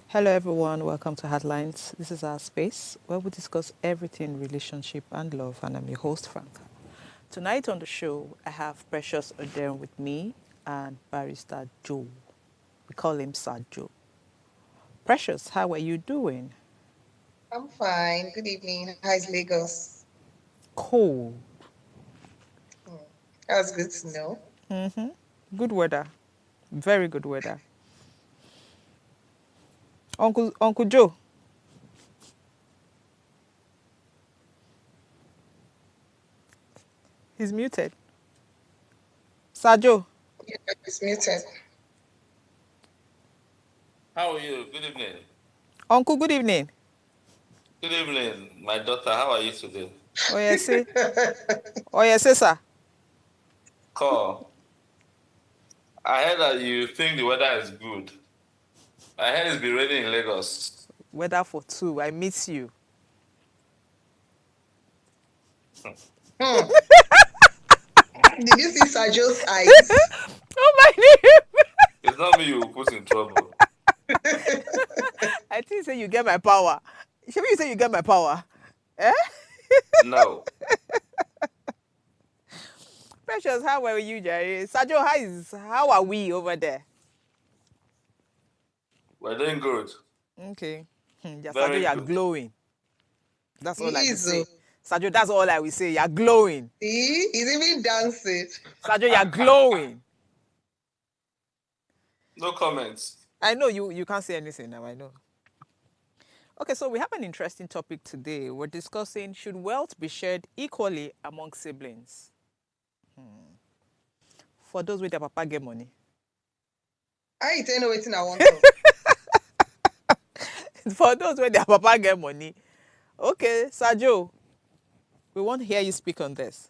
Hello, everyone. Welcome to Heartlines. This is our space where we discuss everything relationship and love, and I'm your host, Franca. Tonight on the show, I have Precious Odern with me and Barrister Joe. We call him Sir Joe. Precious, how are you doing? I'm fine. Good evening. How's Lagos? Cold. Hmm. That's good to know. Good weather. Very good weather. Uncle Joe, he's muted. Sir Joe, Yeah, it's muted. How are you? Good evening. Uncle, good evening. Good evening, my daughter. How are you today? Oh, yes, say. Oh, yes, say, sir. Call. I heard that you think the weather is good. I heard it's been raining in Lagos. Weather for two. I miss you. Hmm. Did you see Sajo's eyes? Oh, my name. It's not me you will put in trouble. I think say you get my power. Should you say you get my power? Eh? No. Precious, how are you, Jerry? Sajo, how are we over there? We're doing good. Okay. Yeah, Sajo, Very you're good. glowing. That's He all I will is. say. Sajo, that's all I will say. You're glowing. He's even dancing. Sajo, you're glowing. No comments. I know you can't say anything now, I know. Okay, so we have an interesting topic today. We're discussing should wealth be shared equally among siblings? For those with their papa get money. I ain't know waiting I want to. For those with their papa get money. Okay, Sajo, we want to hear you speak on this.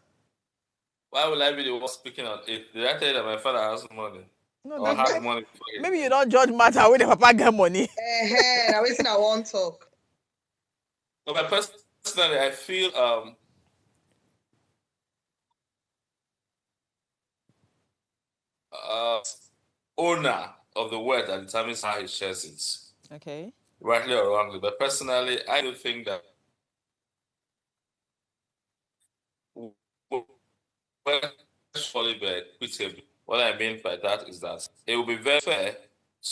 Why will I be the one speaking on it? Did I tell you that my father has money? No, Or that, had that money before he maybe you died? don't judge matter when the papa get money. Now waiting I want talk. But personally, I feel uh, owner of the wealth that determines how he shares it, Okay. rightly or wrongly. But personally, I do think that well, surely be equitable. What I mean by that is that it will be very fair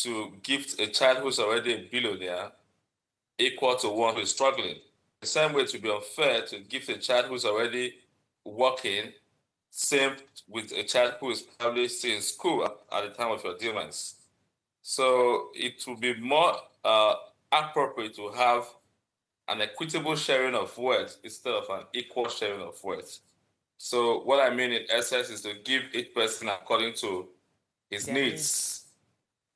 to gift a child who's already a billionaire equal to one who is struggling. The same way it would be unfair to gift a child who's already working, same with a child who is probably still in school at the time of your dealings. So it will be more appropriate to have an equitable sharing of wealth instead of an equal sharing of wealth. So what I mean in essence is to give each person according to his Their needs. needs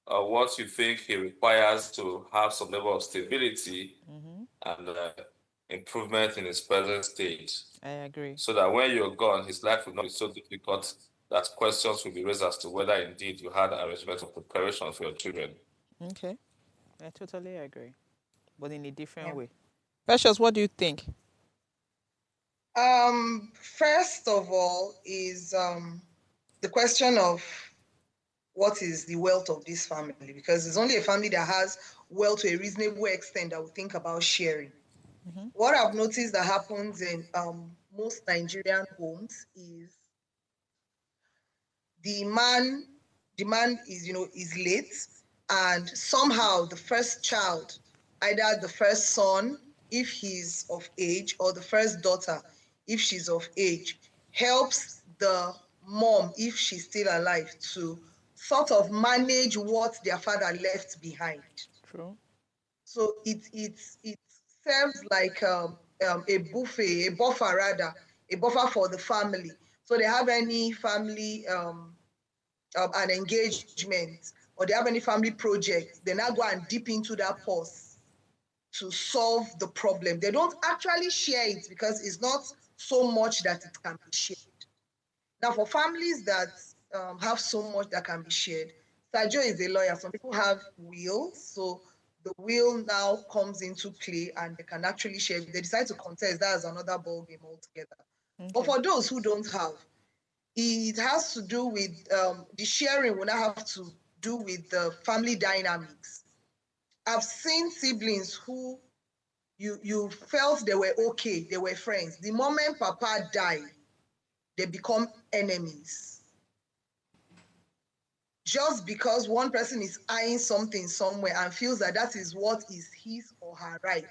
or what you think he requires to have some level of stability and improvement in his present state. I agree. So that when you're gone, his life will not be so difficult that questions will be raised as to whether indeed you had arrangement of preparation for your children. Okay. I totally agree. But in a different Yeah. way. Precious, what do you think? First of all is the question of what is the wealth of this family, because it's only a family that has wealth to a reasonable extent that will think about sharing. What I've noticed that happens in most Nigerian homes is the man the man is late, and somehow the first child, either the first son if he's of age or the first daughter if she's of age, helps the mom if she's still alive to sort of manage what their father left behind. True. So it serves like a buffet, a buffer rather, a buffer for the family. So they have any family an engagement, or they have any family project, they now go and dip into that purse to solve the problem. They don't actually share it because it's not so much that it can be shared. Now, for families that have so much that can be shared, Sajo is a lawyer. Some people have wills, so the will now comes into play and they can actually share. If they decide to contest, that's another ball game altogether. But Okay. for those who don't have, it has to do with the sharing will now have to do with the family dynamics. I've seen siblings who you felt they were okay, they were friends. The moment Papa died, they become enemies. Just because one person is eyeing something somewhere and feels that that is what is his or her right.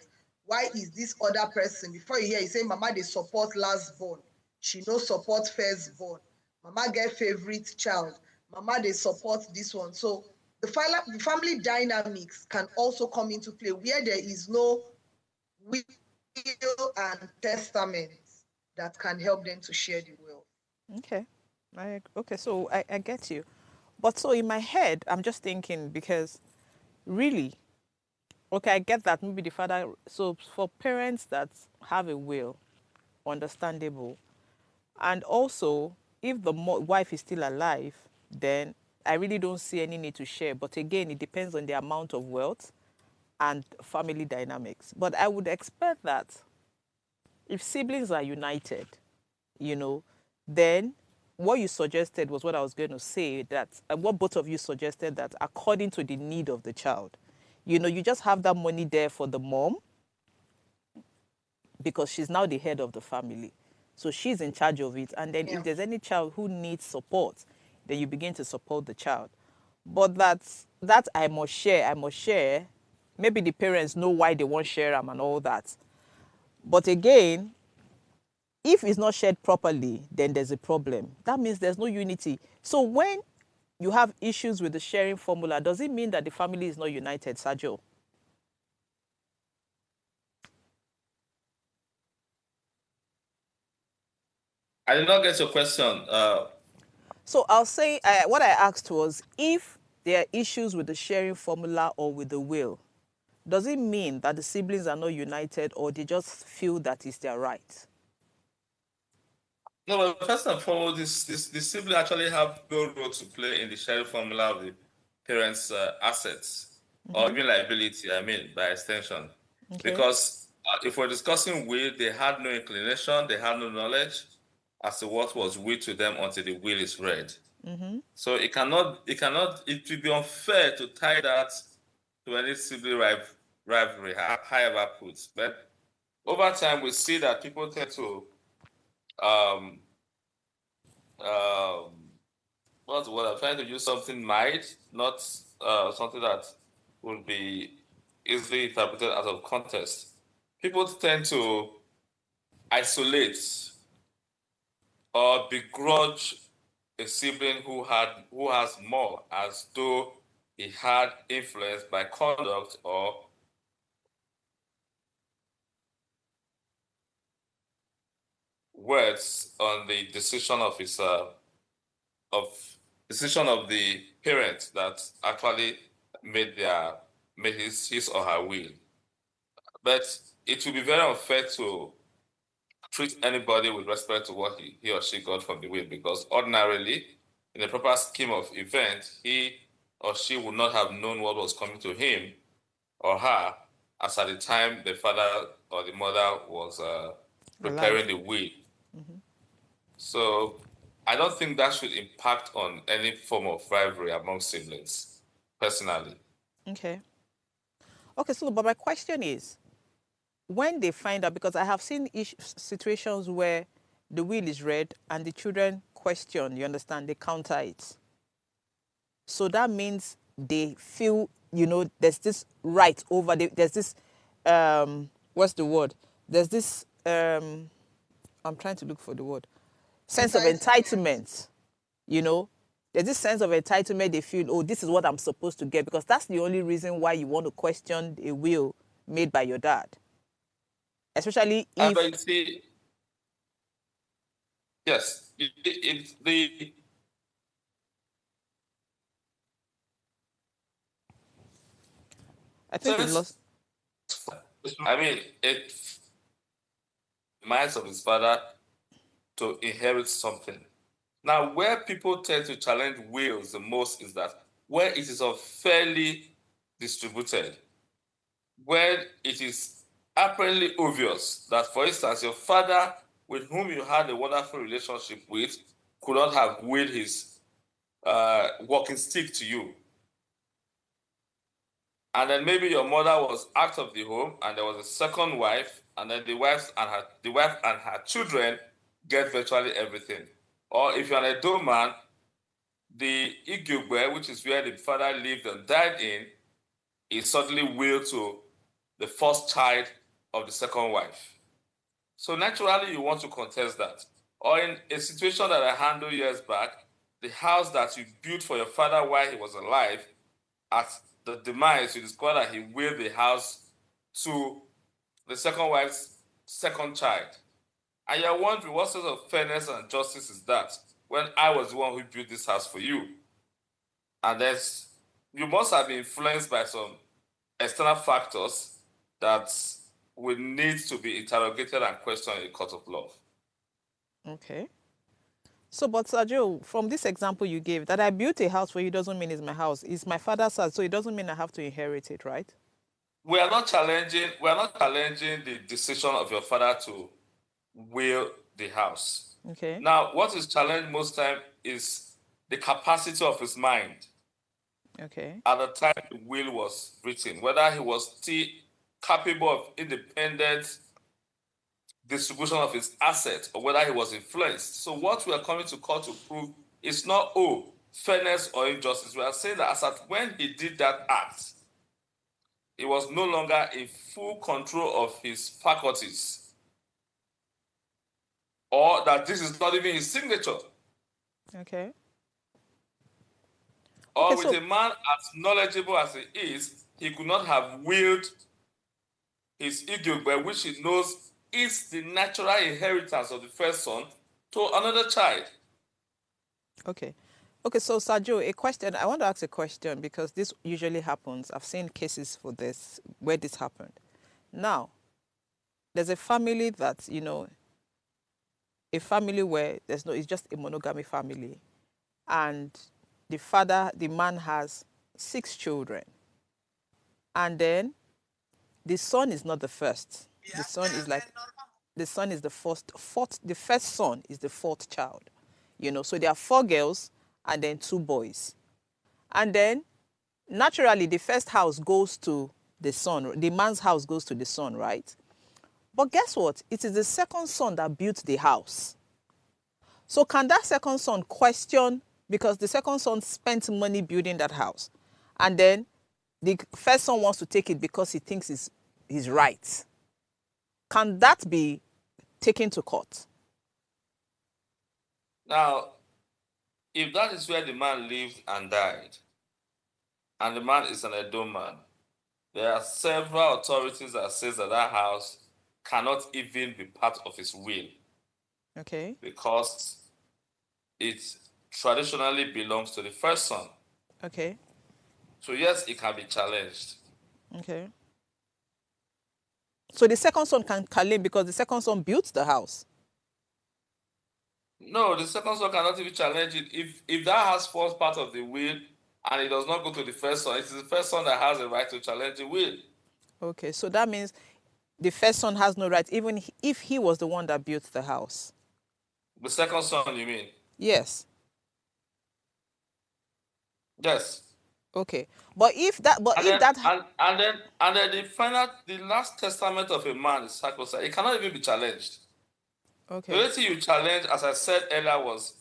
Why is this other person, before you hear you say, Mama, they support last born. She no support first born. Mama get favorite child. Mama, they support this one. So the family dynamics can also come into play where there is no will and testament that can help them to share the wealth. Okay. Okay, so I get you. But so in my head, I'm just thinking because really, okay, I get that maybe the father, so for parents that have a will, understandable. And also, if the wife is still alive, then I really don't see any need to share. But again, it depends on the amount of wealth and family dynamics. But I would expect that if siblings are united, you know, then what you suggested was what I was going to say, that what both of you suggested, that according to the need of the child, you just have that money there for the mom because she's now the head of the family. So she's in charge of it. And then Yeah. if there's any child who needs support, then you begin to support the child. But that I must share. Maybe the parents know why they won't share them and all that. But again, if it's not shared properly, then there's a problem. That means there's no unity. So when you have issues with the sharing formula, does it mean that the family is not united, Sergio? I did not get your question. So I'll say what I asked was if there are issues with the sharing formula or with the will, does it mean that the siblings are not united or they just feel that it's their right? No, but first and foremost, the sibling actually have no role to play in the sharing formula of the parents' assets or even liability, I mean, by extension. Okay. Because if we're discussing will, they had no inclination, they had no knowledge as to what was will to them until the will is read. So it will be unfair to tie that to any sibling rivalry, however put. But over time, we see that people tend to um, um, what's the word? I'm trying to use something mild, not something that will be easily interpreted out of context. People tend to isolate or begrudge a sibling who has more, as though he had influence by conduct or words on the decision of the parent that actually made his or her will. But it will be very unfair to treat anybody with respect to what he or she got from the will, because ordinarily, in the proper scheme of events, he or she would not have known what was coming to him or her as at the time the father or the mother was Alive. preparing the will. So I don't think that should impact on any form of rivalry among siblings, personally. Okay. Okay, so but my question is, when they find out, because I have seen situations where the will is read and the children question, you understand, they counter it. So that means they feel, there's this right over, there's this, what's the word? There's this, I'm trying to look for the word, sense of entitlement, you know? There's this sense of entitlement they feel, oh, this is what I'm supposed to get, because that's the only reason why you want to question a will made by your dad. Especially if... But you see, yes, the I think we've lost... I mean, it minds of his father to inherit something. Now, where people tend to challenge wills the most is that where it is unfairly distributed, where it is apparently obvious that, for instance, your father, with whom you had a wonderful relationship with, could not have willed his walking stick to you. and then maybe your mother was out of the home, and there was a second wife, and then the wife and her children get virtually everything. Or if you're an Edo man, the Igugbe, which is where the father lived and died in, is suddenly willed to the first child of the second wife. So naturally, you want to contest that. Or in a situation that I handled years back, the house that you built for your father while he was alive, at the demise, you discover that he willed the house to the second wife's second child. And you're wondering what sort of fairness and justice is that when I was the one who built this house for you? And you must have been influenced by some external factors that will need to be interrogated and questioned in a court of law. Okay. So, but Sergio, from this example you gave, that I built a house for you doesn't mean it's my house. It's my father's house, so it doesn't mean I have to inherit it, right? We are not challenging the decision of your father to will the house. Okay. Now, what is challenged most time is the capacity of his mind. Okay. At the time the will was written, whether he was still capable of independent distribution of his assets or whether he was influenced. So what we are coming to court to prove is not, fairness or injustice. We are saying that as at when he did that act, he was no longer in full control of his faculties, or that this is not even his signature. Okay. Or with a man as knowledgeable as he is, he could not have willed his ego, by which he knows is the natural inheritance of the first son, to another child. Okay. Okay, so Sergio, a question. I want to ask a question because this usually happens. I've seen cases for this where this happened. Now, there's a family that, a family where it's just a monogamy family. And the man has 6 children. And then the son is not the first. The son is the the first son is the 4th child. So there are 4 girls and then 2 boys. And then naturally the first house goes to the son. The man's house goes to the son, right? But guess what? It is the second son that built the house. So can that second son question, because the second son spent money building that house, and then the first son wants to take it because he thinks he's right? Can that be taken to court? Now, if that is where the man lived and died, and the man is an Edo man, there are several authorities that says that house cannot even be part of his will. Okay. Because it traditionally belongs to the first son. Okay. So yes, it can be challenged. Okay. So the second son can claim because the second son built the house. No, the second son cannot even challenge it. If that house forms part of the will and it does not go to the first son, it is the first son that has the right to challenge the will. Okay, so that means the first son has no right, even if he was the one that built the house. The second son, you mean? Yes. Yes. Okay, but if that, and then the last testament of a man is sacrosanct. It cannot even be challenged. Okay. The only thing you challenge, as I said earlier, was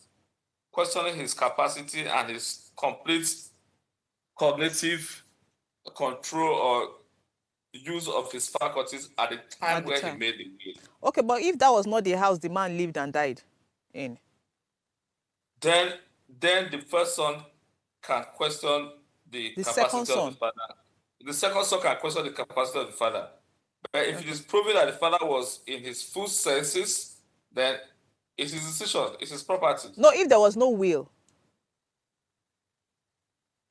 questioning his capacity and his complete cognitive control or use of his faculties at the time he made the will. Okay, but if that was not the house the man lived and died in, then the first son can question the capacity of the father. The second son can question the capacity of the father. But if it is proven that the father was in his full senses, then it's his decision, it's his property. No, if there was no will.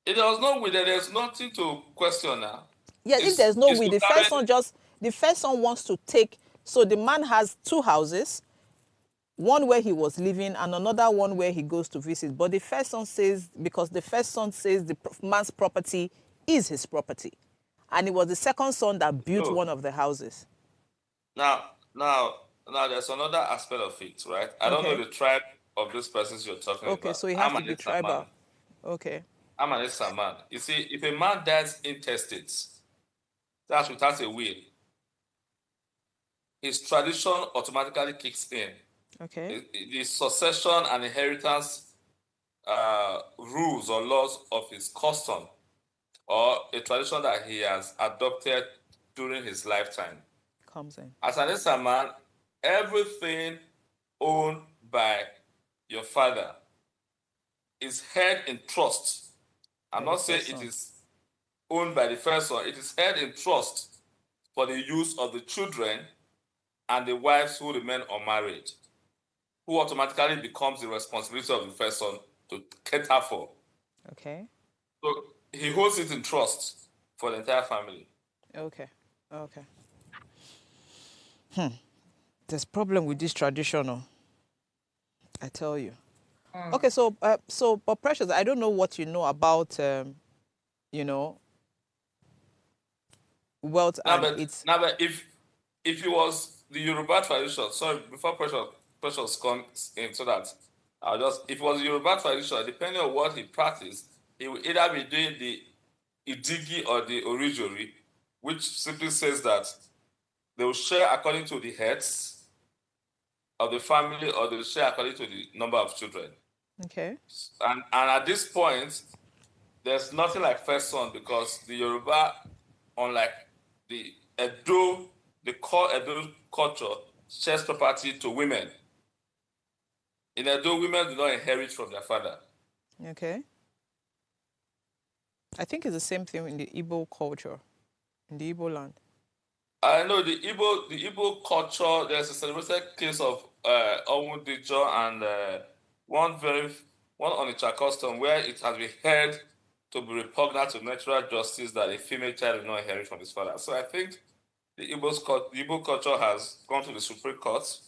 If there was no will, then there's nothing to question now. Yeah, if there's no will, the first son wants to take. So the man has 2 houses, one where he was living and another one where he goes to visit. But the first son says, because the first son says the man's property is his property. And it was the second son that built one of the houses. Now, there's another aspect of it, right? I don't know the tribe of these persons you're talking about. Okay, so he has to be tribal. Okay. I'm an Issa man. You see, if a man dies intestate, that's without a will, his tradition automatically kicks in. Okay. The succession and inheritance rules or laws of his custom or a tradition that he has adopted during his lifetime. Comes in. As an Eastern man, everything owned by your father is held in trust. I'm not saying it is owned by the first son. It is held in trust for the use of the children and the wives who remain unmarried, who automatically becomes the responsibility of the first son to cater for. Okay. So he holds it in trust for the entire family. Okay. Okay. There's problem with this traditional. I tell you. Okay, but Precious, I don't know what you know about, you know, wealth and its. But if it was the Yoruba tradition, sorry, before Precious comes in, so that I'll just, if it was the Yoruba tradition, depending on what he practiced, he will either be doing the Idigi or the Orijori, which simply says that they will share according to the heads of the family, or they will share according to the number of children. Okay. And at this point, there's nothing like first son, because the Yoruba, unlike the Edo, the core Edo culture, shares property to women. In Edo, women do not inherit from their father. Okay. I think it's the same thing in the Igbo culture, in the Igbo land. I know the Igbo culture. There's a celebrated case of Owundijo and one Onitsha custom where it has been held to be repugnant to natural justice that a female child will not inherit from his father. So I think the Igbo culture has gone to the Supreme Court,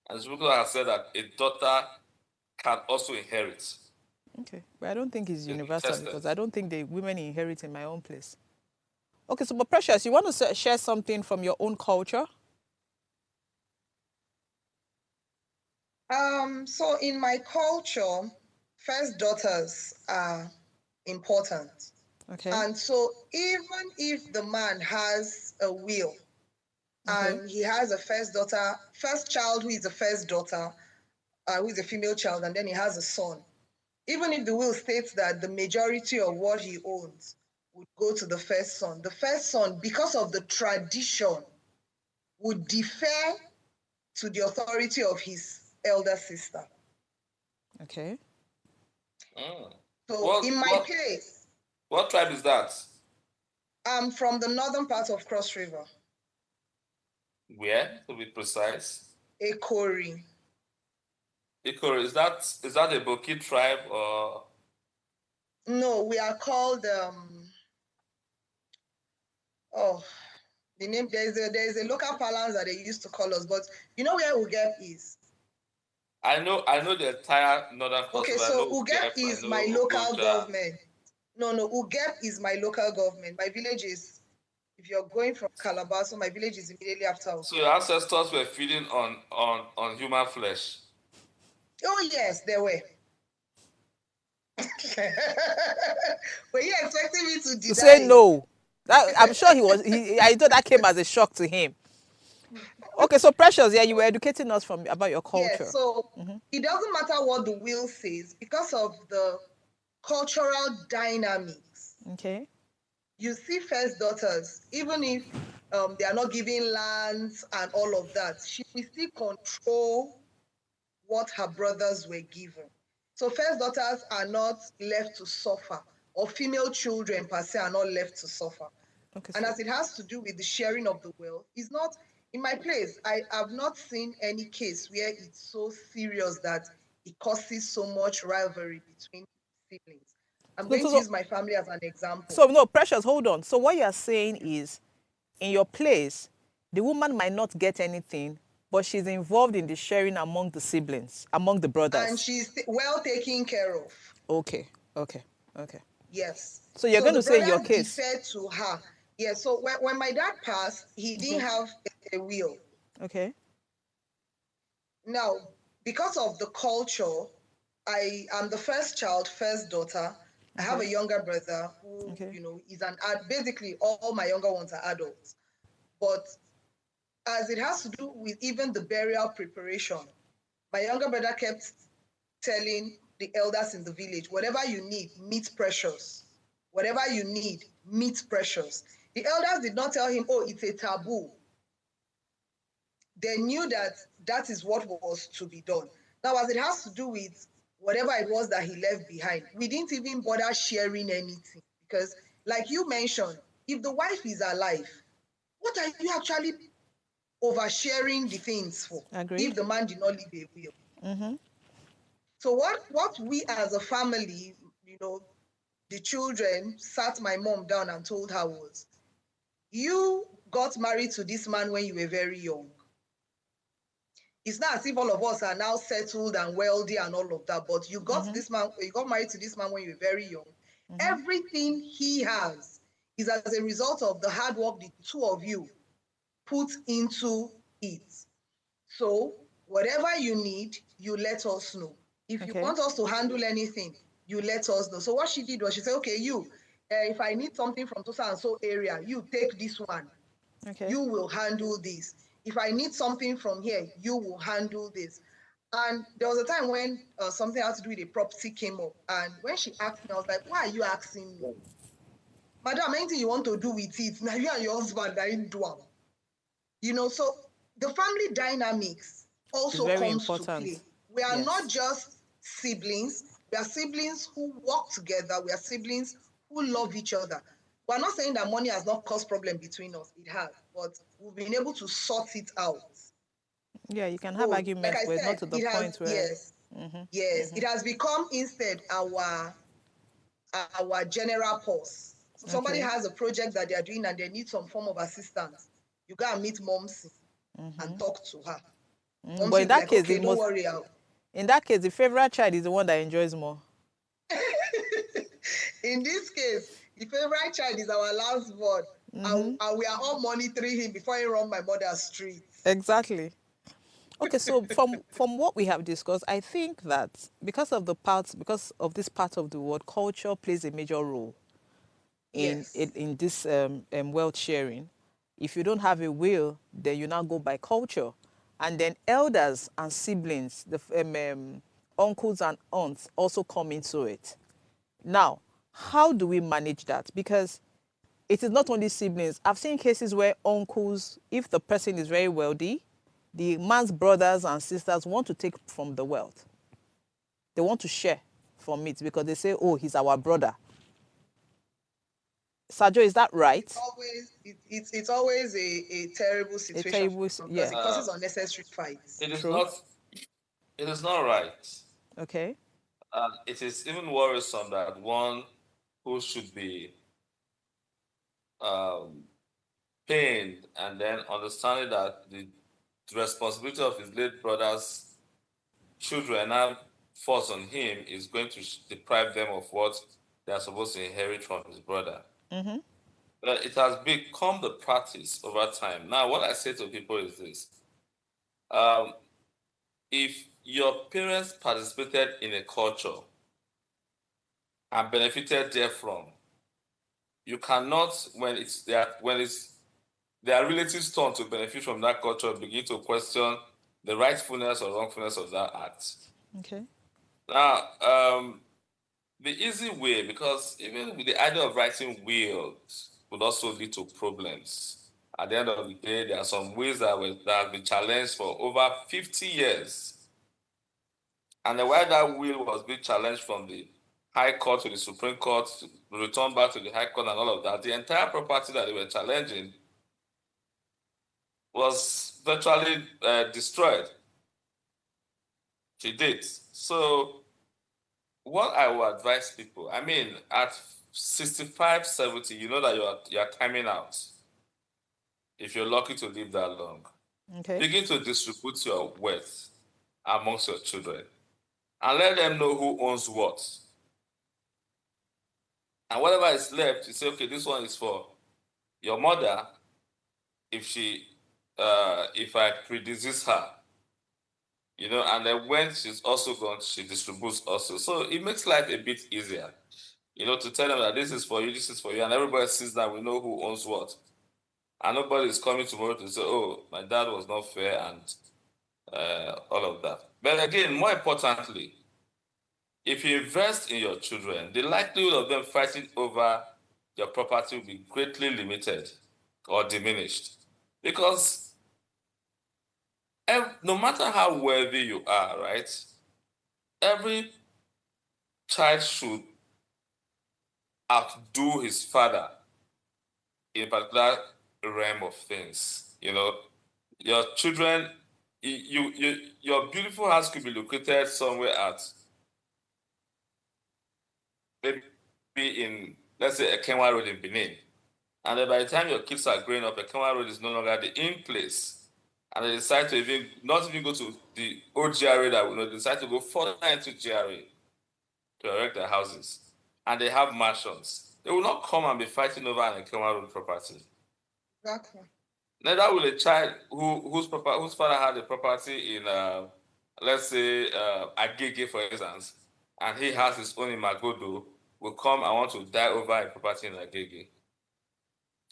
and the Supreme Court has said that a daughter can also inherit. Okay, but I don't think it's universal because I don't think the women inherit in my own place. Okay, so but Precious, you want to share something from your own culture? So in my culture, first daughters are important. Okay. And so even if the man has a will, okay, and he has a first child who is a first daughter, who is a female child, and then he has a son, even if the will states that the majority of what he owns would go to the first son, because of the tradition, would defer to the authority of his elder sister. Okay. So in my place. What tribe is that? I'm from the northern part of Cross River. Where, to be precise? Ekori. Ikoro, is that a Boki tribe or? No, we are called the name, there's a local parlance that they used to call us, but you know where Ugep is? I know the entire northern coast. Okay, so Ugep is my local government. No, Ugep is my local government. My village is, if you're going from Calabar, so my village is immediately after Ugep. So your ancestors were feeding on human flesh? Oh yes, they were. Were you expecting me to deny? To say no. I'm sure I thought that came as a shock to him. Okay, so Precious, yeah, you were educating us about your culture. Yes, so it doesn't matter what the will says because of the cultural dynamics. Okay. You see first daughters, even if they are not giving lands and all of that, she will still control what her brothers were given. So first daughters are not left to suffer, or female children per se are not left to suffer. Okay, and as it has to do with the sharing of the wealth, it's not, in my place, I have not seen any case where it's so serious that it causes so much rivalry between siblings. I'm going to use my family as an example. So no, Precious, hold on. So what you're saying is, in your place, the woman might not get anything, but she's involved in the sharing among the siblings, among the brothers. And she's well taken care of. Okay. Yes. So you're going to say in your case. Defer to her. Yes. So when my dad passed, he didn't have a will. Okay. Now, because of the culture, I am the first child, first daughter. I have a Okay. younger brother who, Okay. is basically all my younger ones are adults. But as it has to do with even the burial preparation, my younger brother kept telling the elders in the village, whatever you need, meet precious. Whatever you need, meet precious. The elders did not tell him, oh, it's a taboo. They knew that that is what was to be done. Now, as it has to do with whatever it was that he left behind, we didn't even bother sharing anything because, like you mentioned, if the wife is alive, what are you actually oversharing the things for if Agreed. the man did not leave a will? Mm-hmm. So what we as a family, the children sat my mom down and told her was, you got married to this man when you were very young. It's not as if all of us are now settled and wealthy and all of that, but you got Mm-hmm. this man, you got married to this man when you were very young. Mm-hmm. Everything he has is as a result of the hard work the two of you put into it. So whatever you need, you let us know. If you Okay. want us to handle anything, you let us know. So what she did was she said, okay, if I need something from so and so area, you take this one. Okay. You will handle this. If I need something from here, you will handle this. And there was a time when something had to do with a property came up. And when she asked me, I was like, why are you asking me? Madam, anything you want to do with it, now you and your husband are in duam. So the family dynamics It's also very comes to important. play. We are not Yes. just siblings, we are siblings who work together, we are siblings who love each other. We're not saying that money has not caused problem between us, it has, but we've been able to sort it out. Yeah, you can have So, like arguments, I but not said, to the it has, point where. yes, Mm-hmm. yes, Mm-hmm. it has become instead our general purse. So somebody Okay. has a project that they are doing and they need some form of assistance. You go and meet Momsy and talk to her. But Momsy in will be that like, case, the okay, don't most worry. in that case, the favorite child is the one that enjoys more. In this case, the favorite child is our last born, and we are all monitoring him before he run my mother's streets. Exactly. Okay, so from what we have discussed, I think that because of this part of the world, culture plays a major role Yes, in this wealth sharing. If you don't have a will, then you now go by culture, and then elders and siblings, the uncles and aunts also come into it. Now, how do we manage that? Because it is not only siblings. I've seen cases where uncles, if the person is very wealthy, the man's brothers and sisters want to take from the wealth. They want to share from it because they say, oh, he's our brother. Sajo, is that right? it's always a terrible A situation terrible, because yeah, it causes unnecessary fights. It is true. not. It is not right. Okay. And it is even worrisome that one who should be um, pained and then understanding that the responsibility of his late brother's children now falls on him is going to deprive them of what they are supposed to inherit from his brother. Mm-hmm. But it has become the practice over time. Now, what I say to people is this: um, if your parents participated in a culture and benefited therefrom, you cannot, when it's their relatives' turn to benefit from that culture, begin to question the rightfulness or wrongfulness of that act. Okay. Now, the easy way, because even with the idea of writing wills would also lead to problems. At the end of the day, there are some wills that have been challenged for over 50 years. And then while that will was being challenged from the High Court to the Supreme Court, to return back to the High Court and all of that, the entire property that they were challenging was virtually destroyed to date. So what I would advise people, I mean, at 65, 70, you know that you're timing out if you're lucky to live that long. Okay. Begin to distribute your wealth amongst your children and let them know who owns what. And whatever is left, you say, okay, this one is for your mother if I predecease her, and then when she's also gone, she distributes also. So it makes life a bit easier. To tell them that this is for you, this is for you, and everybody sees that we know who owns what. And nobody is coming tomorrow to say, oh, my dad was not fair and all of that. But again, more importantly, if you invest in your children, the likelihood of them fighting over your property will be greatly limited or diminished. Because no matter how wealthy you are, right, every child should outdo his father in a particular realm of things. Your children, your beautiful house could be located somewhere at maybe in, let's say, Ekenwa Road in Benin. And then by the time your kids are growing up, Ekenwa Road is no longer the in place. And they decide to not even go to the old GRA that we know, they decide to go further into GRA to erect their houses. And they have mansions. They will not come and be fighting over an Ekenwa Road property. Exactly. Neither will a child whose father had a property in, let's say, Agege, for instance, and he has his own in Magodo, will come and want to die over a property in Agege.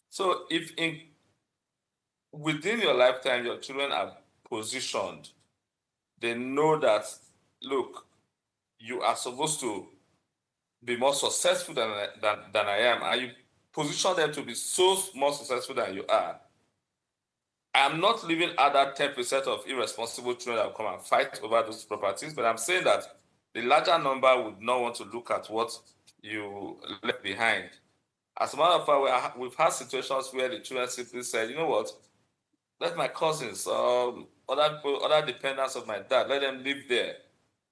So if within your lifetime, your children are positioned, they know that, look, you are supposed to be more successful than I am, and you position them to be so more successful than you are. I'm not leaving out that 10% of irresponsible children that will come and fight over those properties, but I'm saying that the larger number would not want to look at what you left behind. As a matter of fact, we've had situations where the children simply said, you know what, let my cousins, other dependents of my dad, let them live there.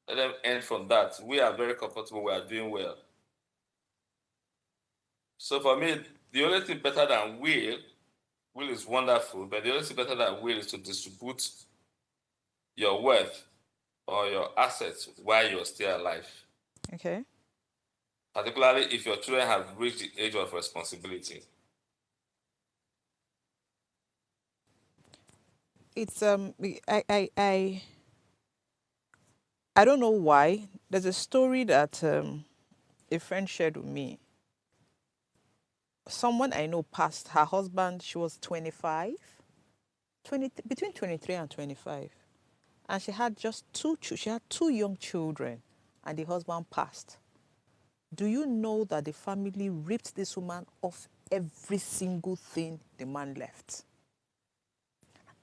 Let them earn from that. We are very comfortable. We are doing well. So for me, the only thing better than will is wonderful, but the only thing better than will is to distribute your wealth or your assets while you're still alive. Okay. Particularly if your children have reached the age of responsibility. It's I don't know why. There's a story that a friend shared with me. Someone I know passed her husband. She was 25, between 23 and 25, and she had just she had two young children, and the husband passed. Do you know that the family ripped this woman off every single thing the man left?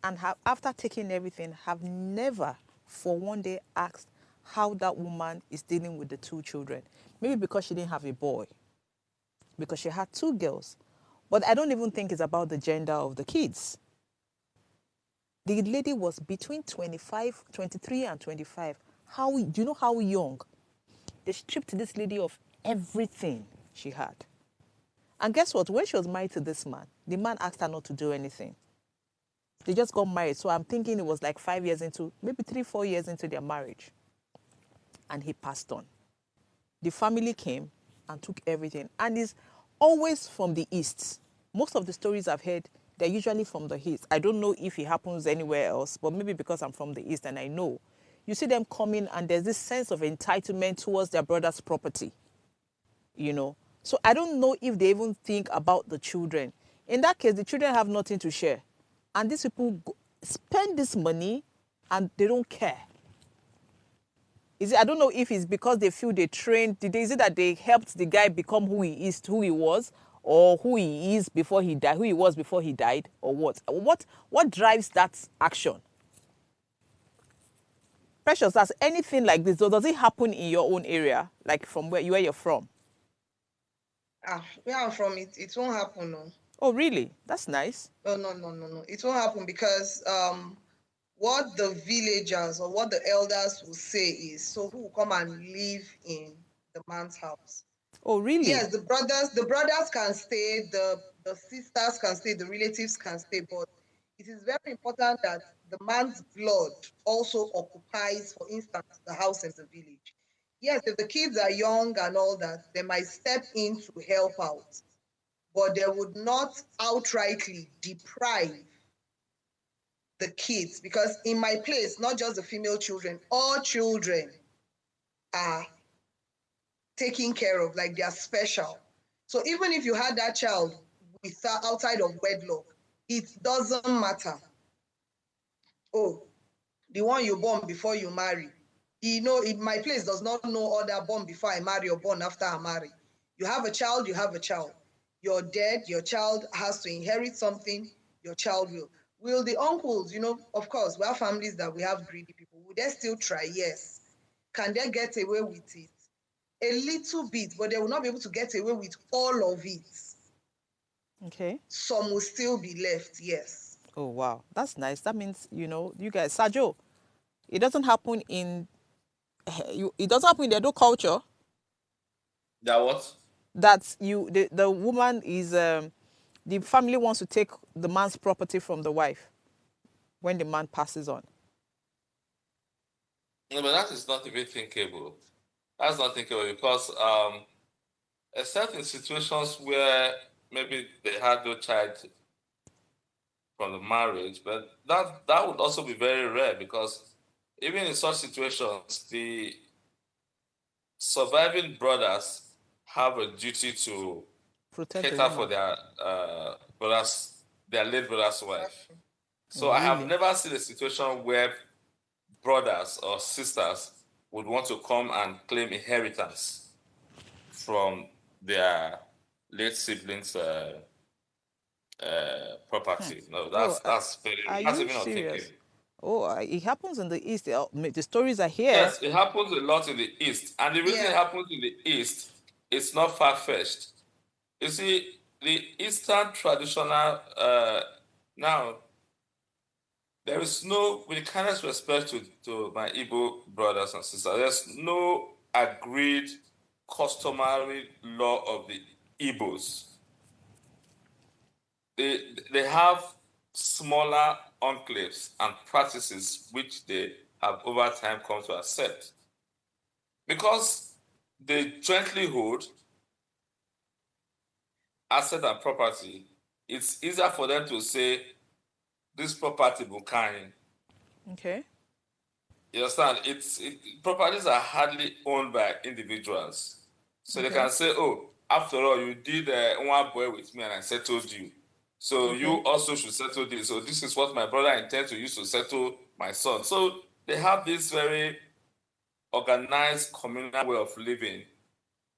And after taking everything, have never for one day asked how that woman is dealing with the two children. Maybe because she didn't have a boy, because she had two girls. But I don't even think it's about the gender of the kids. The lady was between 23 and 25. Do you know how young? They stripped this lady of everything she had. And guess what? When she was married to this man, the man asked her not to do anything. They just got married. So I'm thinking it was like 5 years into, maybe 3-4 years into their marriage. And he passed on. The family came and took everything. And it's always from the east. Most of the stories I've heard, they're usually from the east. I don't know if it happens anywhere else, but maybe because I'm from the east and I know. You see them coming and there's this sense of entitlement towards their brother's property. So I don't know if they even think about the children. In that case, the children have nothing to share. And these people spend this money and they don't care. I don't know if it's because they feel they trained. Is it that they helped the guy become who he was, or who he is before he died, who he was before he died, or what? What drives that action? Precious, does anything like this, or does it happen in your own area, like from where you're from? Where I'm from, it won't happen. No. Oh, really? That's nice. No. It won't happen because what the villagers or what the elders will say is, so who will come and live in the man's house? Oh, really? Yes, the brothers can stay, the sisters can stay, the relatives can stay, but it is very important that the man's blood also occupies, for instance, the house in the village. Yes, if the kids are young and all that, they might step in to help out, but they would not outrightly deprive the kids, because in my place, not just the female children, all children are taken care of, like they are special. So even if you had that child outside of wedlock, it doesn't matter. Oh, the one you born before you marry. My place does not know other born before I marry or born after I marry. You have a child, you have a child. You're dead, your child has to inherit something, your child will. Will the uncles, of course, we have families that we have greedy people. Will they still try? Yes. Can they get away with it? A little bit, but they will not be able to get away with all of it. Okay. Some will still be left, yes. Oh, wow. That's nice. That means, you guys, Sajo, it doesn't happen it doesn't happen in the Edo culture That what? that the woman is, the family wants to take the man's property from the wife when the man passes on. No, but that is not even thinkable. That's not thinkable because except in situations where maybe they had no child from the marriage, but that would also be very rare because even in such situations, the surviving brothers have a duty to Protect the cater for woman. their their late brother's wife. So Oh, I have really? never seen a situation where brothers or sisters would want to come and claim inheritance from their late siblings' property. No, Oh, that's are that's you even unthinkable. serious? Oh, it happens in the East. The stories are here. Yes, it happens a lot in the East, and the reason it Yeah. happens in the East, it's not far-fetched. You see, the Eastern traditional now there is no, with the kindest respect to my Igbo brothers and sisters, there's no agreed customary law of the Igbos. They have smaller enclaves and practices which they have over time come to accept. Because they jointly hold asset and property, it's easier for them to say this property Bukani. Okay. You understand? Properties are hardly owned by individuals. So they can say, oh, after all, you did one boy with me and I settled you. So you also should settle this. So this is what my brother intends to use to settle my son. So they have this very organized communal way of living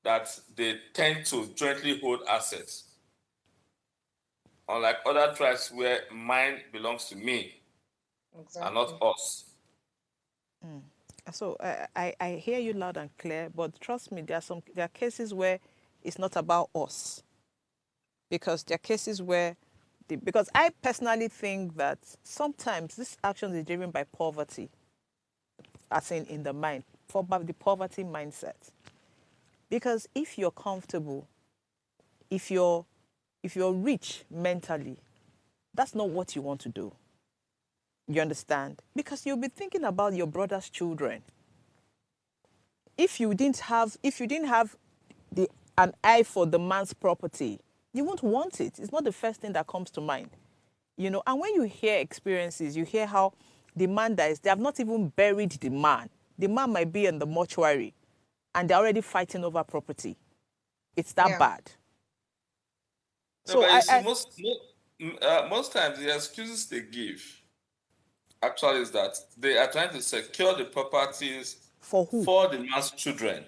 that they tend to jointly hold assets. Unlike other tribes where mine belongs to me and not us. So I hear you loud and clear, but trust me, there are cases where it's not about us, because there are cases where because I personally think that sometimes this action is driven by poverty, as in the mind, for the poverty mindset. Because if you're comfortable, if you're rich mentally, that's not what you want to do. You understand? Because you'll be thinking about your brother's children. If you didn't have an eye for the man's property, you won't want it. It's not the first thing that comes to mind. And when you hear experiences, you hear how the man dies, they have not even buried the man. The man might be in the mortuary and they're already fighting over property. It's that bad. No, So but you see, most times the excuses they give actually is that they are trying to secure the properties for who? For the man's children.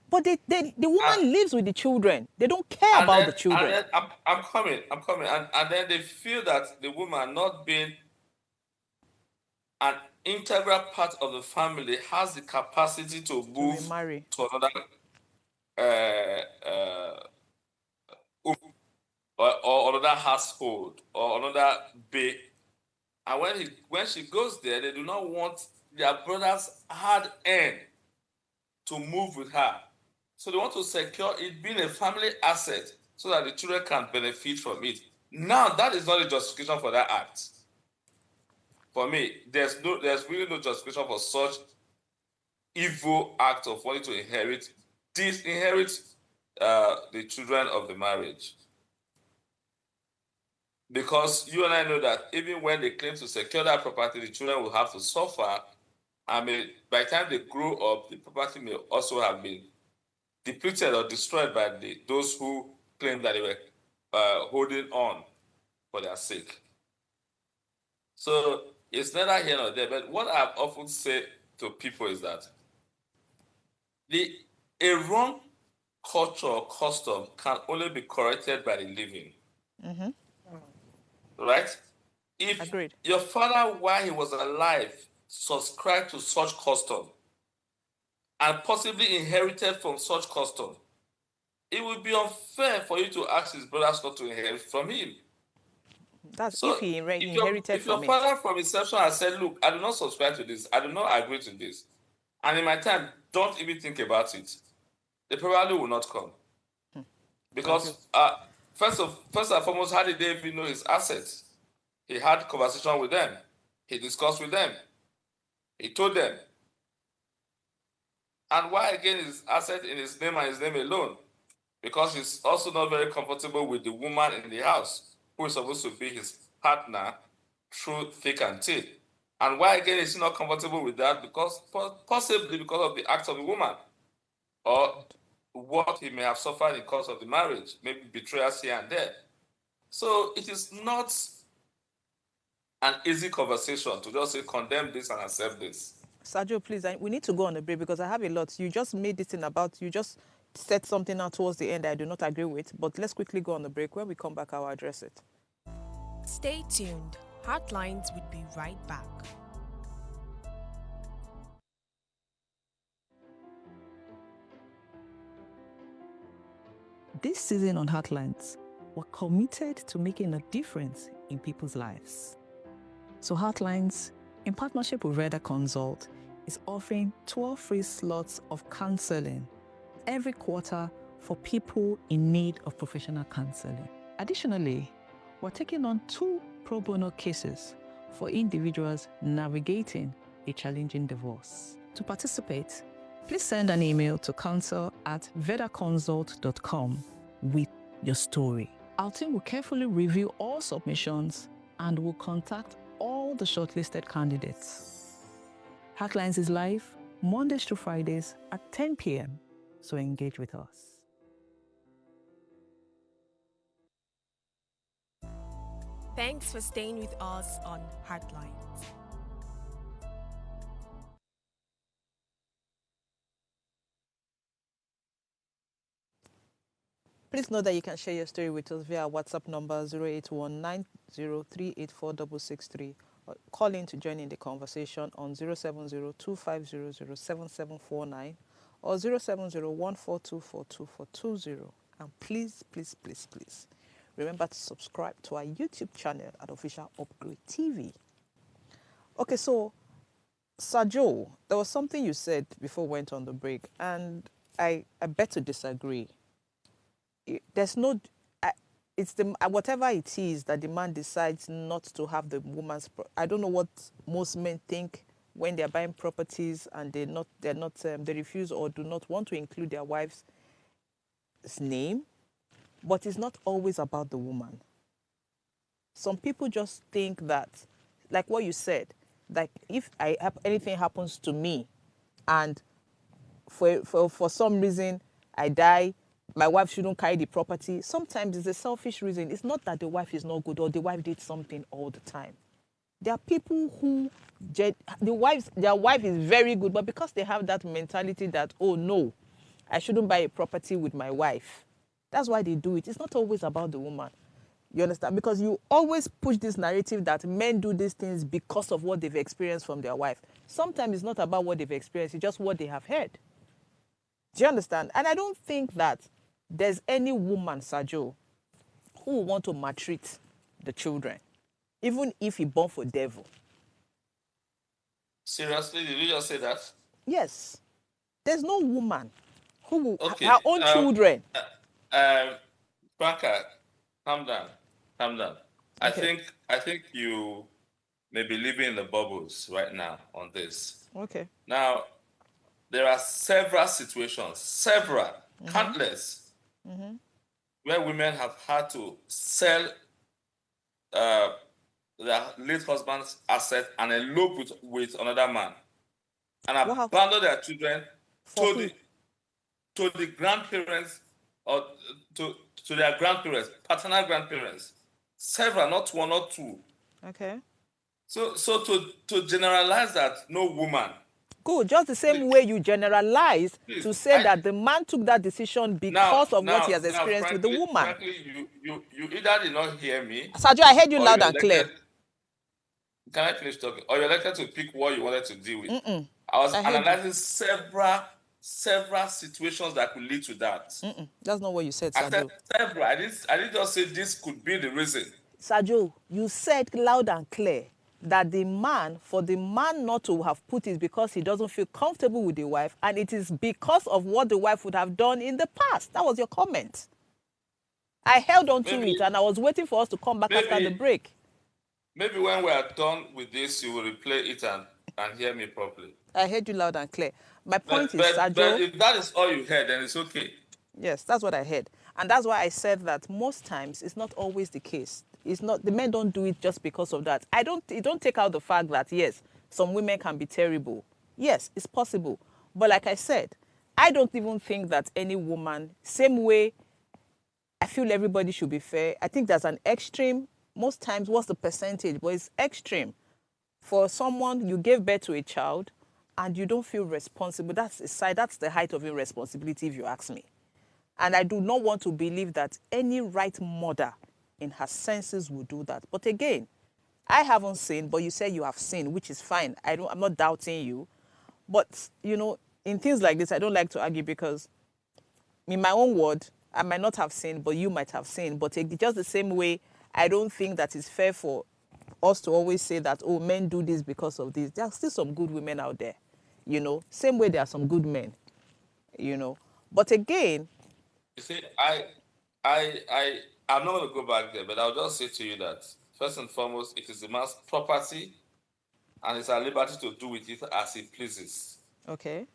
But the woman lives with the children. They don't care about the children. And then I'm coming. And then they feel that the woman not being an integral part of the family has the capacity to move to another or another household or another bay. And when she goes there, they do not want their brother's hard earn to move with her. So they want to secure it being a family asset so that the children can benefit from it. Now, that is not a justification for that act. For me, there's really no justification for such evil act of wanting to disinherit the children of the marriage. Because you and I know that even when they claim to secure that property, the children will have to suffer. I mean, by the time they grow up, the property may also have been depleted or destroyed by those who claim that they were holding on for their sake. So it's neither here nor there. But what I've often said to people is that a wrong culture or custom can only be corrected by the living. Mm-hmm. Right? If Agreed. your father, while he was alive, subscribed to such custom and possibly inherited from such custom, it would be unfair for you to ask his brothers not to inherit from him. That's So if he inherited if your from it. father from inception has said, look, I do not subscribe to this, I do not agree to this, and in my time, don't even think about it, they probably will not come. Because first and foremost, how did they even know his assets? He had conversation with them. He discussed with them. He told them. And why again is asset in his name and his name alone? Because he's also not very comfortable with the woman in the house who is supposed to be his partner through thick and thin. And why again is he not comfortable with that? Because possibly because of the act of the woman, or what he may have suffered in course of the marriage, maybe betrayals here and there. So it is not an easy conversation to just say condemn this and accept this. Sergio, please, we need to go on a break because I have a lot. You just made this thing about, you just said something out towards the end I do not agree with, but let's quickly go on the break. When we come back, I'll address it. Stay tuned. Heartlines will be right back. This season on Heartlines, we're committed to making a difference in people's lives. So Heartlines, in partnership with Reda Consult, is offering 12 free slots of counseling every quarter for people in need of professional counseling. Additionally, we're taking on 2 pro bono cases for individuals navigating a challenging divorce. To participate, please send an email to counsel@vedaconsult.com with your story. Our team will carefully review all submissions and will contact all the shortlisted candidates. Heartlines is live Mondays to Fridays at 10 p.m. So engage with us. Thanks for staying with us on Heartlines. Please know that you can share your story with us via WhatsApp number 0819038463 or call in to join in the conversation on 07025007749 or 07014242420. And please, please, please, please remember to subscribe to our YouTube channel at Official Upgrade TV. Okay, so Sajo, there was something you said before we went on the break, and I bet to disagree. There's no, it's the whatever it is that the man decides not to have the woman's. I don't know what most men think when they're buying properties and they refuse or do not want to include their wife's name, but it's not always about the woman. Some people just think that, like what you said, like if anything happens to me, and for some reason I die, my wife shouldn't carry the property. Sometimes it's a selfish reason. It's not that the wife is not good or the wife did something all the time. There are people who their wife is very good, but because they have that mentality that, oh no, I shouldn't buy a property with my wife, that's why they do it. It's not always about the woman. You understand? Because you always push this narrative that men do these things because of what they've experienced from their wife. Sometimes it's not about what they've experienced, it's just what they have heard. Do you understand? And I don't think that there's any woman, Sajo, who will want to maltreat the children, even if he born for devil. Seriously, did you just say that? Yes. There's no woman who will her own children. Franca, calm down. Okay. I think you may be living in the bubbles right now on this. Okay. Now, there are several situations, countless, where women have had to sell their late husband's asset and elope with another man and abandon their children to the grandparents or to their grandparents, paternal grandparents. Several, not one or two. Okay. So to generalize that no woman. Good. Just the same way you generalize to say that the man took that decision because of what he has experienced with the woman. Frankly, you either did not hear me. Sergio, I heard you loud and clear. Can I finish talking? Or you're elected to pick what you wanted to deal with. I was analyzing several situations that could lead to that. That's not what you said, I Sergio. said several. I didn't just say this could be the reason. Sergio, you said loud and clear that for the man not to have put it because he doesn't feel comfortable with the wife, and it is because of what the wife would have done in the past. That was your comment. I held on to it, and I was waiting for us to come back after the break. Maybe when we are done with this, you will replay it and hear me properly. I heard you loud and clear. My point is, Sergio... But if that is all you heard, then it's okay. Yes, that's what I heard. And that's why I said that most times it's not always the case. It's not, the men don't do it just because of that. It don't take out the fact that, yes, some women can be terrible. Yes, it's possible. But like I said, I don't even think that any woman, same way I feel everybody should be fair, I think there's an extreme. Most times, what's the percentage? But it's extreme. For someone, you gave birth to a child and you don't feel responsible. That's the height of irresponsibility, if you ask me. And I do not want to believe that any right mother in her senses will do that. But again, I haven't seen, but you say you have seen, which is fine. I'm not doubting you. But, in things like this, I don't like to argue because in my own word, I might not have seen, but you might have seen. But just the same way, I don't think that it's fair for us to always say that, oh, men do this because of this. There are still some good women out there, Same way there are some good men, But again... You see, I'm not going to go back there, but I'll just say to you that, first and foremost, it is the man's property, and it's our liberty to do with it as he pleases. Okay.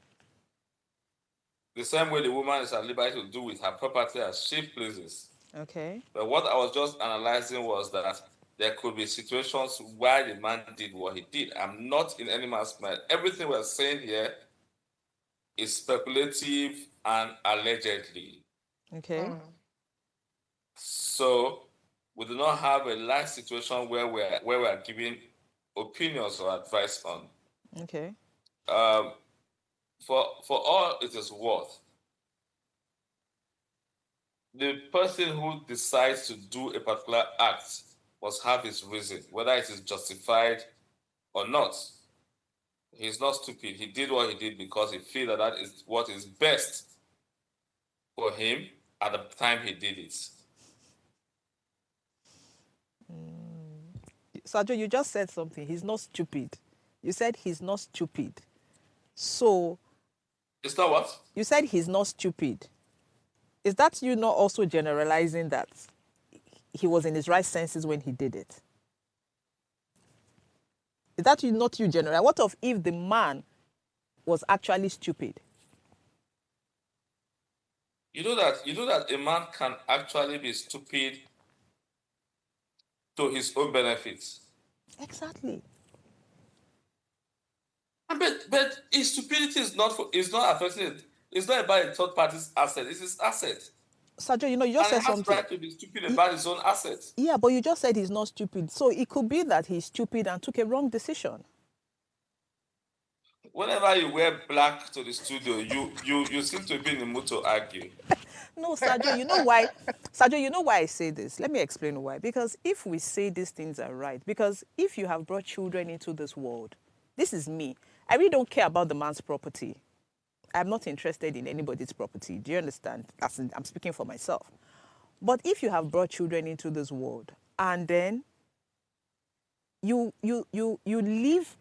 The same way the woman is at liberty to do with her property as she pleases. Okay. But what I was just analyzing was that there could be situations where the man did what he did. I'm not in any man's mind. Everything we're saying here is speculative and allegedly. Okay. So we do not have a live situation where we are giving opinions or advice on. Okay. For all it is worth, the person who decides to do a particular act must have his reason, whether it is justified or not. He's not stupid. He did what he did because he feels that is what is best for him at the time he did it. Sergio, you just said something. He's not stupid. You said he's not stupid. So... It's not what? You said he's not stupid. Is that you not also generalizing that he was in his right senses when he did it? Is that not you general? What if the man was actually stupid? You know that a man can actually be stupid to his own benefits. Exactly. But his stupidity is not affecting it. It's not about a third party's asset. It's his asset. Sergio, you just said something. He has right to be stupid about his own assets. Yeah, but you just said he's not stupid. So it could be that he's stupid and took a wrong decision. Whenever you wear black to the studio, you seem to be in the mood to argue. No, Sergio, you know why? Sergio, you know why I say this? Let me explain why. Because if we say these things are right, because if you have brought children into this world, this is me. I really don't care about the man's property. I'm not interested in anybody's property. Do you understand? I'm speaking for myself. But if you have brought children into this world and then you live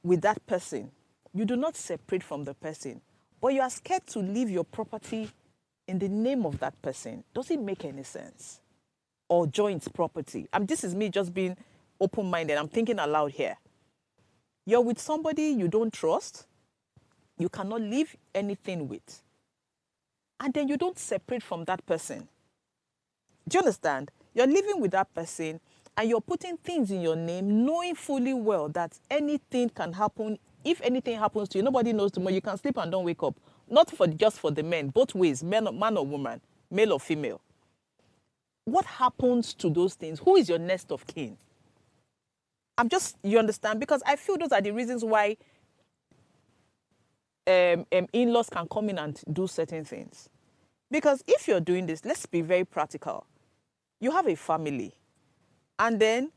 with that person, you do not separate from the person, but you are scared to leave your property in the name of that person. Does it make any sense? Or joint property? This is me just being open-minded. I'm thinking aloud here. You're with somebody you don't trust, you cannot leave anything with, and then you don't separate from that person. Do you understand? You're living with that person and you're putting things in your name knowing fully well that anything can happen. If anything happens to you, nobody knows tomorrow. You can sleep and don't wake up. not for just for the men, both ways, man or woman, male or female. What happens to those things? Who is your next of kin? You understand? Because I feel those are the reasons why in-laws can come in and do certain things. Because if you're doing this, let's be very practical. You have a family, and then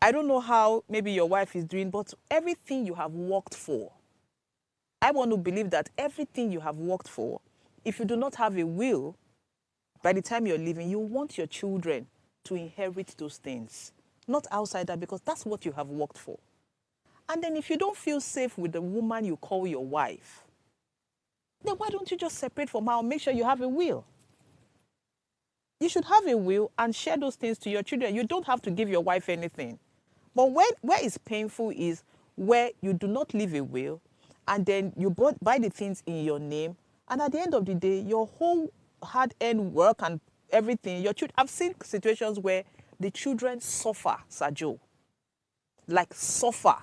I don't know how maybe your wife is doing, but everything you have worked for, I want to believe that everything you have worked for, if you do not have a will, by the time you're leaving, you want your children to inherit those things, not outside that, because that's what you have worked for. And then if you don't feel safe with the woman you call your wife, then why don't you just separate from her and make sure you have a will? You should have a will and share those things to your children. You don't have to give your wife anything. But where it's painful is where you do not leave a will and then you buy the things in your name, and at the end of the day, your whole hard-earned work and everything, your children, I've seen situations where the children suffer, Sajo. Like suffer.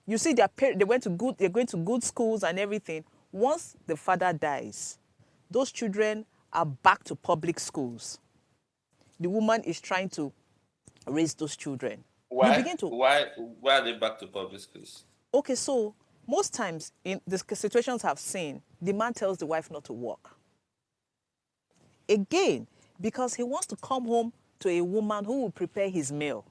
You see, they're going to good schools and everything. Once the father dies, those children are back to public schools. The woman is trying to raise those children. Why are they back to public schools? Okay, so most times in the situations I've seen, the man tells the wife not to work. Again, because he wants to come home to a woman who will prepare his meal.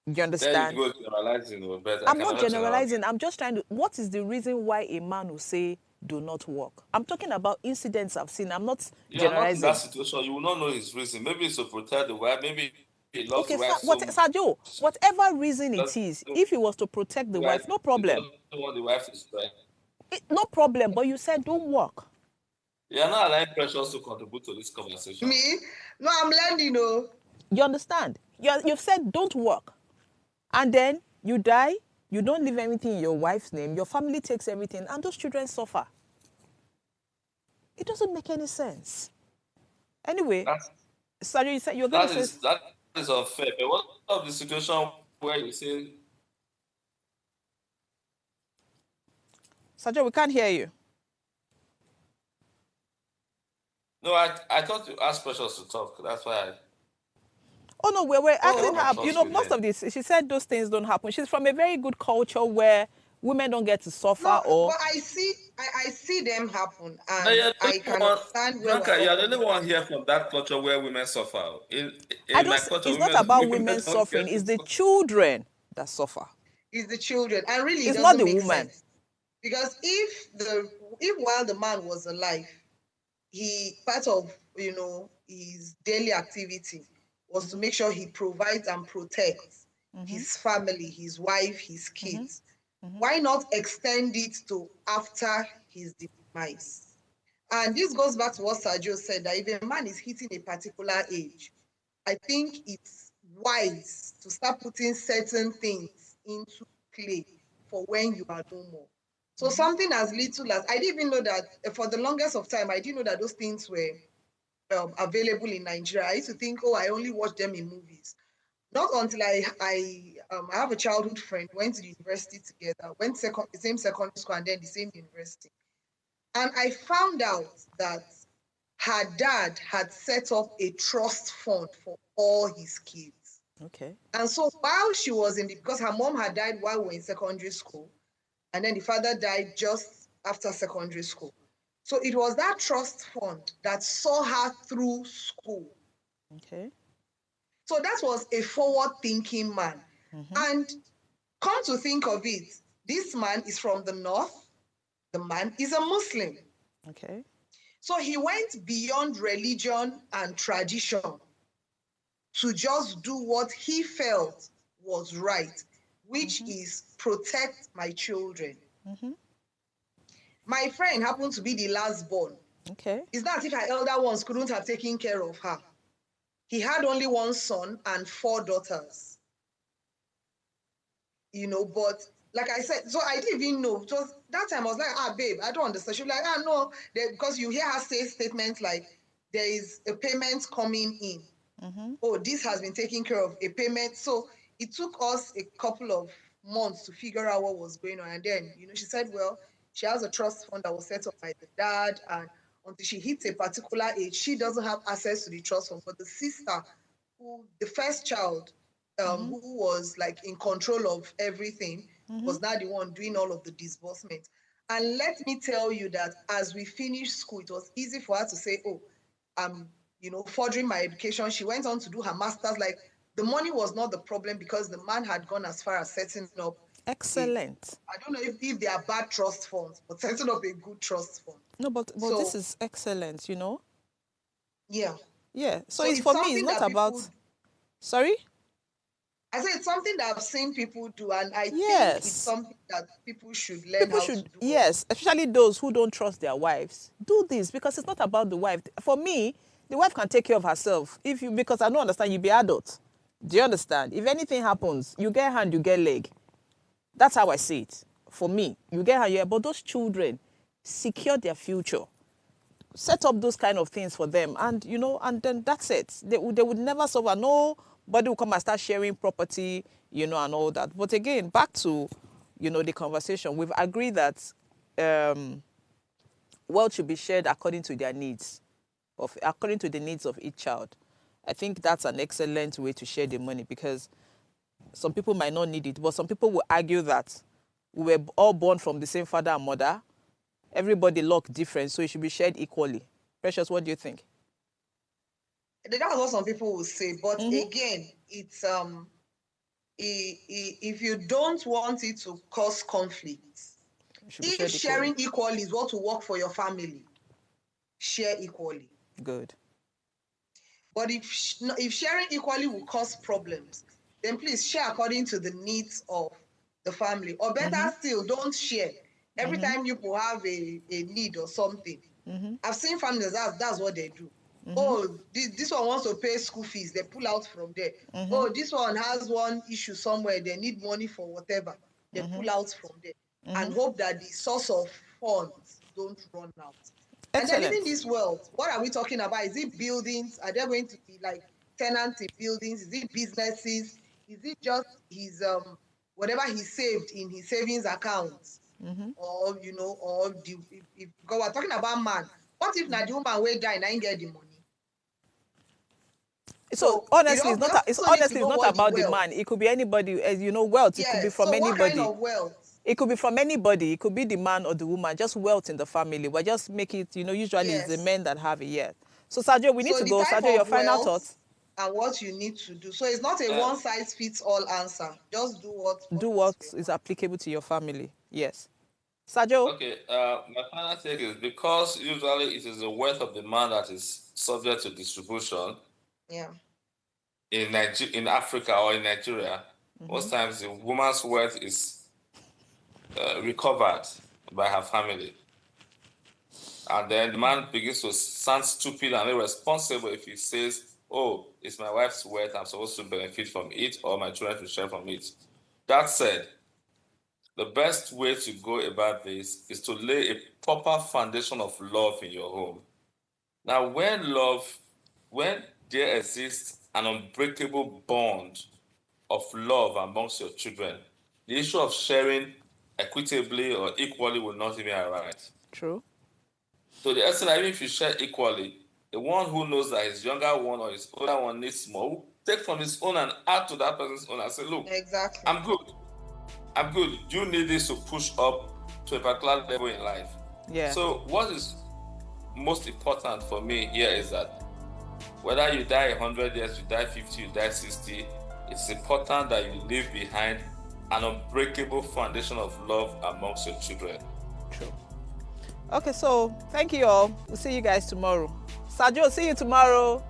You understand? There you go, generalizing. I'm not generalizing. I'm just trying to. What is the reason why a man will say do not work? I'm talking about incidents I've seen. I'm not generalizing. Not in that situation. You will not know his reason. Maybe it's to protect the wife. Maybe he loves the wife so much. Sajo, whatever reason it is, if he was to protect the wife, no problem. He doesn't want the wife to strike. No problem. But you said don't work. You're not allowing Precious to contribute to this conversation. Me? No, I'm learning, You understand? You've said don't work. And then you die, you don't leave anything in your wife's name, your family takes everything, and those children suffer. It doesn't make any sense. Anyway, Sajo, you said you're going to say... That is unfair. But what of the situation where you say... Sajo, we can't hear you. No, I thought you asked Precious to talk. That's why I... Oh, no, we're asking her. Most of this, she said those things don't happen. She's from a very good culture where women don't get to suffer. But I see them happen. And I can understand where... You're the only one here from that culture where women suffer. In my culture, it's not about women suffering. It's the children that suffer. It's the children. And really, it's not the woman. Sense. Because if while the man was alive, part of, his daily activity was to make sure he provides and protects his family, his wife, his kids. Why not extend it to after his demise? And this goes back to what Sergio said, that if a man is hitting a particular age, I think it's wise to start putting certain things into play for when you are no more. So something as little as, I didn't even know that, for the longest of time, I didn't know that those things were available in Nigeria. I used to think, I only watch them in movies. Not until I have a childhood friend, went to the university together, went the same secondary school and then the same university. And I found out that her dad had set up a trust fund for all his kids. Okay. And so while she was because her mom had died while we were in secondary school, and then the father died just after secondary school. So it was that trust fund that saw her through school. Okay. So that was a forward-thinking man. And come to think of it, this man is from the north. The man is a Muslim. Okay. So he went beyond religion and tradition to just do what he felt was right, which is protect my children. My friend happened to be the last born. Okay. It's not as if her elder ones couldn't have taken care of her. He had only one son and 4 daughters. But like I said, so I didn't even know. Just that time I was like, babe, I don't understand. She was like, no, because you hear her say statements like, there is a payment coming in. Oh, this has been taken care of, a payment. So it took us a couple of months to figure out what was going on. And then, she said, well, she has a trust fund that was set up by the dad, and until she hits a particular age, she doesn't have access to the trust fund. But the sister, the first child, who was like in control of everything, was now the one doing all of the disbursement. And let me tell you that as we finished school, it was easy for her to say, oh, I'm, furthering my education. She went on to do her master's. Like, the money was not the problem because the man had gone as far as setting up. Excellent. I don't know if they are bad trust funds, but setting up a good trust fund. No, but So, this is excellent, yeah. Yeah. So So it's it's for me, it's something not that about. people, Sorry? I say it's something that I've seen people do, and I think it's Yes. something that people should learn People how to should, do. yes, especially those who don't trust their wives, do this because it's not about the wife. For me, the wife can take care of herself. Because I don't understand, you be adult. Do you understand? If anything happens, you get hand, you get leg. That's how I see it. For me, you get hand, but those children, secure their future. Set up those kind of things for them, and and then that's it. They would never suffer. Nobody will come and start sharing property, and all that. But again, back to the conversation. We've agreed that wealth should be shared according to their needs, according to the needs of each child. I think that's an excellent way to share the money, because some people might not need it, but some people will argue that we were all born from the same father and mother. Everybody luck different, so it should be shared equally. Precious, what do you think? That's what some people will say, but again, it's if you don't want it to cause conflict, if sharing equally is what will work for your family, share equally. Good. But if sharing equally will cause problems, then please share according to the needs of the family. Or better still, don't share. Every time you have a need or something. I've seen families, that's what they do. Oh, this one wants to pay school fees, they pull out from there. Oh, this one has one issue somewhere, they need money for whatever, they pull out from there. And hope that the source of funds don't run out. Excellent. And then even this wealth, what are we talking about? Is it buildings? Are there going to be like tenants in buildings? Is it businesses? Is it just his whatever he saved in his savings accounts? Or if because we're talking about man, what if not the woman will die and I ain't get the money? So honestly, it's not about the man. It could be anybody. As wealth. It could be from anybody. What kind of wealth? It could be from anybody. It could be the man or the woman. Just wealth in the family. But just make it. Usually it's the men that have it. Yeah. So Sergio, we need to go. Sergio, your final thoughts. And what you need to do. So it's not a one size fits all answer. Just do what is applicable to your family. Yes. Sergio? Okay, my final take is because usually it is the wealth of the man that is subject to distribution. Yeah. In Africa or in Nigeria, most times the woman's wealth is recovered by her family. And then the man begins to sound stupid and irresponsible if he says, oh, it's my wife's wealth, I'm supposed to benefit from it, or my children to share from it. That said, the best way to go about this is to lay a proper foundation of love in your home. Now, when there exists an unbreakable bond of love amongst your children, the issue of sharing equitably or equally will not even arise. True. So the essence, even if you share equally, the one who knows that his younger one or his older one needs more will take from his own and add to that person's own and say, look, exactly, I'm good. You need this to push up to a particular level in life. Yeah. So what is most important for me here is that whether you die 100 years, you die 50, you die 60, it's important that you leave behind an unbreakable foundation of love amongst your children. True. Okay, so thank you all. We'll see you guys tomorrow. Sergio, see you tomorrow.